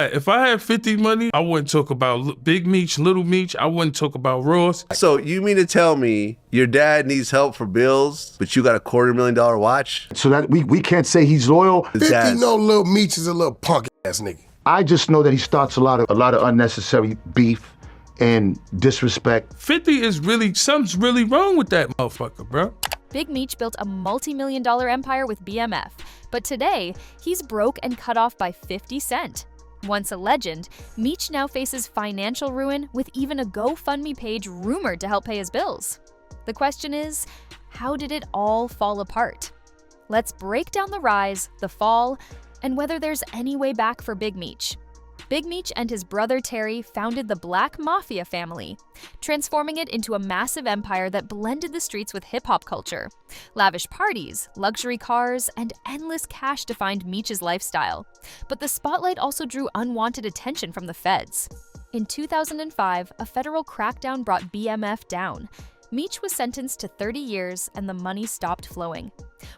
If I had 50 money, I wouldn't talk about Big Meech, Little Meech. I wouldn't talk about Ross. So you mean to tell me your dad needs help for bills, but you got a $250,000 watch? So that we can't say he's loyal. 50 know Lil Meech is a little punk ass nigga. I just know that he starts a lot of unnecessary beef and disrespect. 50 is really, something's really wrong with that motherfucker, bro. Big Meech built a multi-million-dollar empire with BMF, but today, he's broke and cut off by 50 Cent. Once a legend, Meech now faces financial ruin with even a GoFundMe page rumored to help pay his bills. The question is, how did it all fall apart? Let's break down the rise, the fall, and whether there's any way back for Big Meech. Big Meech and his brother Terry founded the Black Mafia family, transforming it into a massive empire that blended the streets with hip-hop culture. Lavish parties, luxury cars, and endless cash defined Meech's lifestyle. But the spotlight also drew unwanted attention from the feds. In 2005, a federal crackdown brought BMF down. Meech was sentenced to 30 years and the money stopped flowing.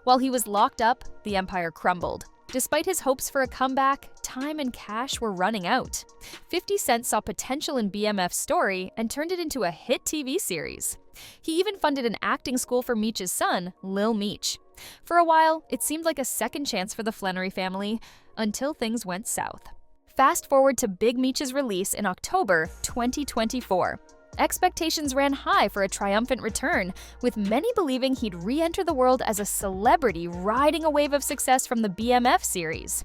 While he was locked up, the empire crumbled. Despite his hopes for a comeback, time and cash were running out. 50 Cent saw potential in BMF's story and turned it into a hit TV series. He even funded an acting school for Meech's son, Lil Meech. For a while, it seemed like a second chance for the Flannery family, until things went south. Fast forward to Big Meech's release in October 2024. Expectations ran high for a triumphant return, with many believing he'd re-enter the world as a celebrity riding a wave of success from the BMF series.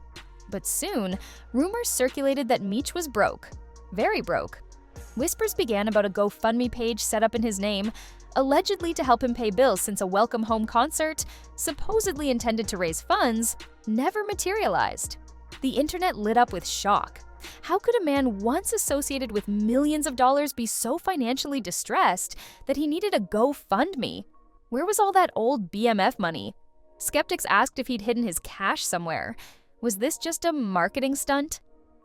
But soon, rumors circulated that Meech was broke. Very broke. Whispers began about a GoFundMe page set up in his name, allegedly to help him pay bills since a Welcome Home concert, supposedly intended to raise funds, never materialized. The internet lit up with shock. How could a man once associated with millions of dollars be so financially distressed that he needed a GoFundMe? Where was all that old BMF money? Skeptics asked if he'd hidden his cash somewhere. Was this just a marketing stunt?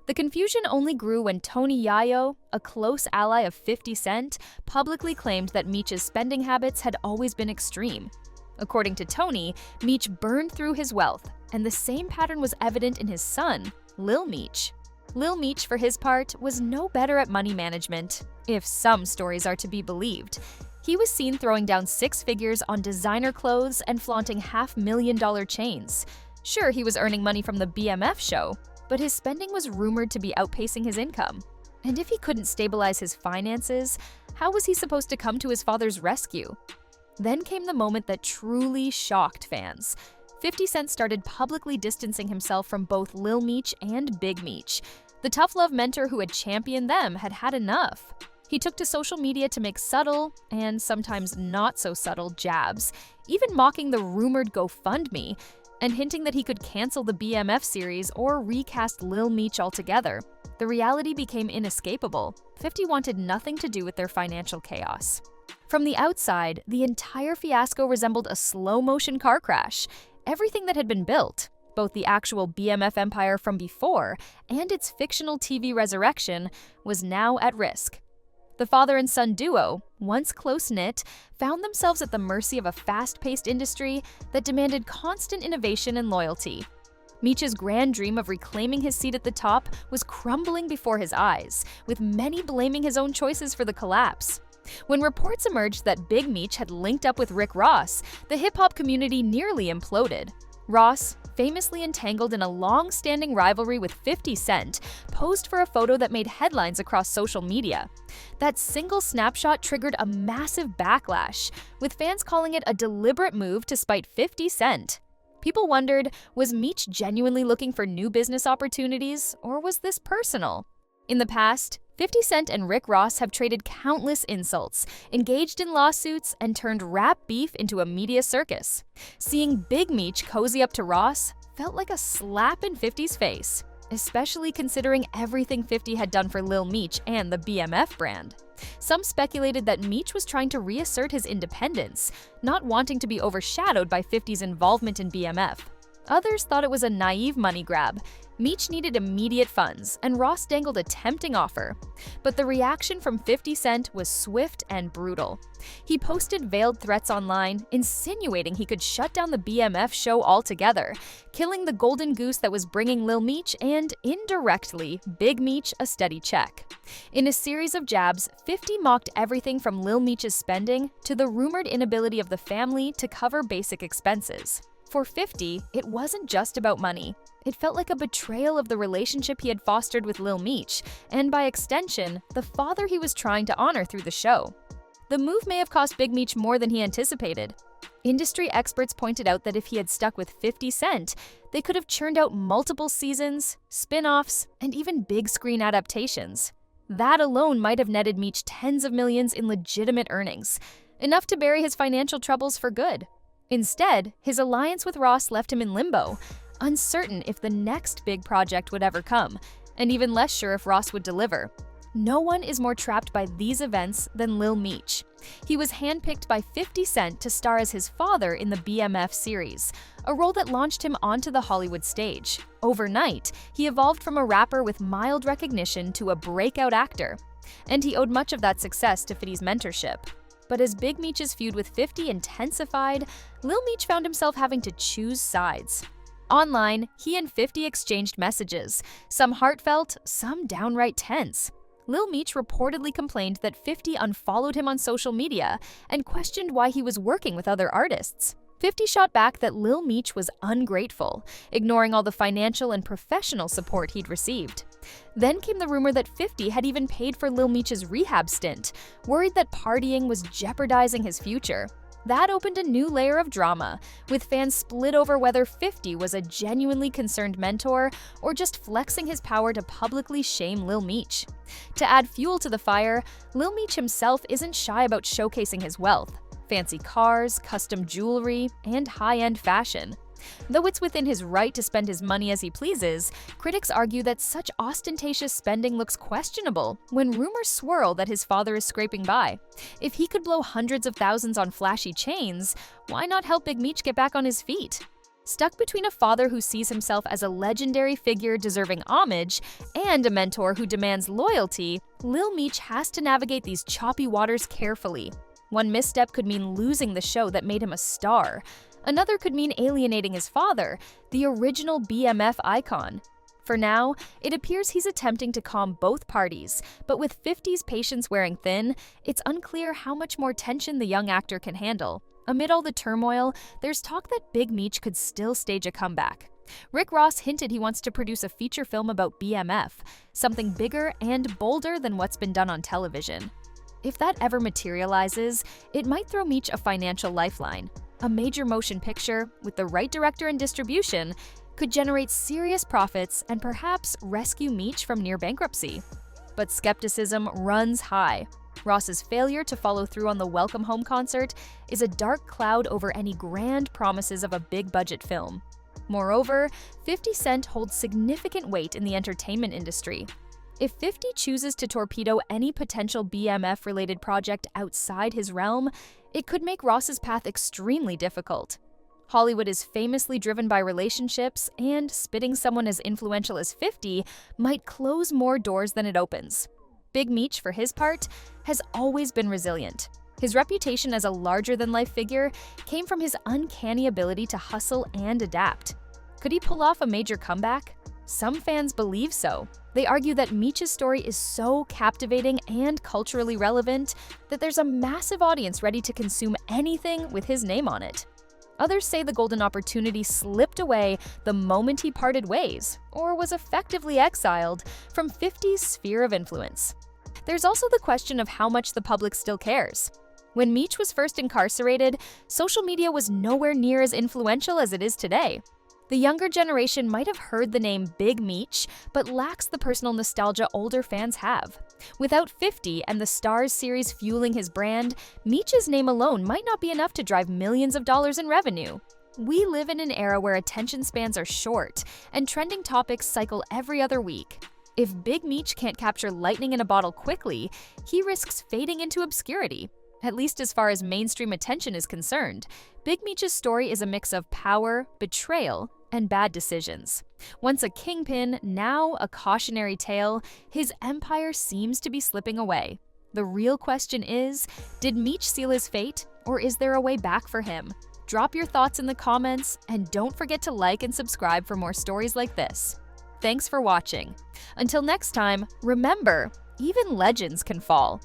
The confusion only grew when Tony Yayo, a close ally of 50 Cent, publicly claimed that Meech's spending habits had always been extreme. According to Tony, Meech burned through his wealth, and the same pattern was evident in his son, Lil Meech. Lil Meech, for his part, was no better at money management, if some stories are to be believed. He was seen throwing down six figures on designer clothes and flaunting $500,000 chains. Sure, he was earning money from the BMF show, but his spending was rumored to be outpacing his income. And if he couldn't stabilize his finances, how was he supposed to come to his father's rescue? Then came the moment that truly shocked fans. 50 Cent started publicly distancing himself from both Lil Meech and Big Meech. The tough love mentor who had championed them had had enough. He took to social media to make subtle, and sometimes not so subtle, jabs, even mocking the rumored GoFundMe, and hinting that he could cancel the BMF series or recast Lil Meech altogether. The reality became inescapable. 50 wanted nothing to do with their financial chaos. From the outside, the entire fiasco resembled a slow-motion car crash. Everything that had been built, both the actual BMF empire from before and its fictional TV resurrection, was now at risk. The father and son duo, once close-knit, found themselves at the mercy of a fast-paced industry that demanded constant innovation and loyalty. Meech's grand dream of reclaiming his seat at the top was crumbling before his eyes, with many blaming his own choices for the collapse. When reports emerged that Big Meech had linked up with Rick Ross, the hip-hop community nearly imploded. Ross, famously entangled in a long-standing rivalry with 50 Cent, posed for a photo that made headlines across social media. That single snapshot triggered a massive backlash, with fans calling it a deliberate move to spite 50 Cent. People wondered, was Meech genuinely looking for new business opportunities, or was this personal? In the past, 50 Cent and Rick Ross have traded countless insults, engaged in lawsuits, and turned rap beef into a media circus. Seeing Big Meech cozy up to Ross felt like a slap in 50's face, especially considering everything 50 had done for Lil Meech and the BMF brand. Some speculated that Meech was trying to reassert his independence, not wanting to be overshadowed by 50's involvement in BMF. Others thought it was a naive money grab. Meech needed immediate funds, and Ross dangled a tempting offer. But the reaction from 50 Cent was swift and brutal. He posted veiled threats online, insinuating he could shut down the BMF show altogether, killing the golden goose that was bringing Lil Meech and, indirectly, Big Meech a steady check. In a series of jabs, 50 mocked everything from Lil Meech's spending to the rumored inability of the family to cover basic expenses. For 50, it wasn't just about money. It felt like a betrayal of the relationship he had fostered with Lil Meech, and by extension, the father he was trying to honor through the show. The move may have cost Big Meech more than he anticipated. Industry experts pointed out that if he had stuck with 50 Cent, they could have churned out multiple seasons, spin-offs, and even big-screen adaptations. That alone might have netted Meech tens of millions in legitimate earnings, enough to bury his financial troubles for good. Instead, his alliance with Ross left him in limbo, uncertain if the next big project would ever come, and even less sure if Ross would deliver. No one is more trapped by these events than Lil Meech. He was handpicked by 50 Cent to star as his father in the BMF series, a role that launched him onto the Hollywood stage. Overnight, he evolved from a rapper with mild recognition to a breakout actor, and he owed much of that success to 50's mentorship. But as Big Meech's feud with 50 intensified, Lil Meech found himself having to choose sides. Online, he and 50 exchanged messages, some heartfelt, some downright tense. Lil Meech reportedly complained that 50 unfollowed him on social media and questioned why he was working with other artists. 50 shot back that Lil Meech was ungrateful, ignoring all the financial and professional support he'd received. Then came the rumor that 50 had even paid for Lil Meech's rehab stint, worried that partying was jeopardizing his future. That opened a new layer of drama, with fans split over whether 50 was a genuinely concerned mentor or just flexing his power to publicly shame Lil Meech. To add fuel to the fire, Lil Meech himself isn't shy about showcasing his wealth: fancy cars, custom jewelry, and high-end fashion. Though it's within his right to spend his money as he pleases, critics argue that such ostentatious spending looks questionable when rumors swirl that his father is scraping by. If he could blow hundreds of thousands on flashy chains, why not help Big Meech get back on his feet? Stuck between a father who sees himself as a legendary figure deserving homage and a mentor who demands loyalty, Lil Meech has to navigate these choppy waters carefully. One misstep could mean losing the show that made him a star. Another could mean alienating his father, the original BMF icon. For now, it appears he's attempting to calm both parties, but with 50's patience wearing thin, it's unclear how much more tension the young actor can handle. Amid all the turmoil, there's talk that Big Meech could still stage a comeback. Rick Ross hinted he wants to produce a feature film about BMF, something bigger and bolder than what's been done on television. If that ever materializes, it might throw Meech a financial lifeline. A major motion picture, with the right director and distribution, could generate serious profits and perhaps rescue Meech from near bankruptcy. But skepticism runs high. Ross's failure to follow through on the Welcome Home concert is a dark cloud over any grand promises of a big-budget film. Moreover, 50 Cent holds significant weight in the entertainment industry. If 50 chooses to torpedo any potential BMF-related project outside his realm, it could make Ross's path extremely difficult. Hollywood is famously driven by relationships, and spitting someone as influential as 50 might close more doors than it opens. Big Meech, for his part, has always been resilient. His reputation as a larger-than-life figure came from his uncanny ability to hustle and adapt. Could he pull off a major comeback? Some fans believe so. They argue that Meech's story is so captivating and culturally relevant that there's a massive audience ready to consume anything with his name on it. Others say the golden opportunity slipped away the moment he parted ways, or was effectively exiled from 50's sphere of influence. There's also the question of how much the public still cares. When Meech was first incarcerated, social media was nowhere near as influential as it is today. The younger generation might have heard the name Big Meech, but lacks the personal nostalgia older fans have. Without 50 and the Stars series fueling his brand, Meech's name alone might not be enough to drive millions of dollars in revenue. We live in an era where attention spans are short, and trending topics cycle every other week. If Big Meech can't capture lightning in a bottle quickly, he risks fading into obscurity. At least as far as mainstream attention is concerned, Big Meech's story is a mix of power, betrayal, and bad decisions. Once a kingpin, now a cautionary tale, his empire seems to be slipping away. The real question is, did Meech seal his fate, or is there a way back for him? Drop your thoughts in the comments, and don't forget to like and subscribe for more stories like this. Thanks for watching. Until next time, remember, even legends can fall.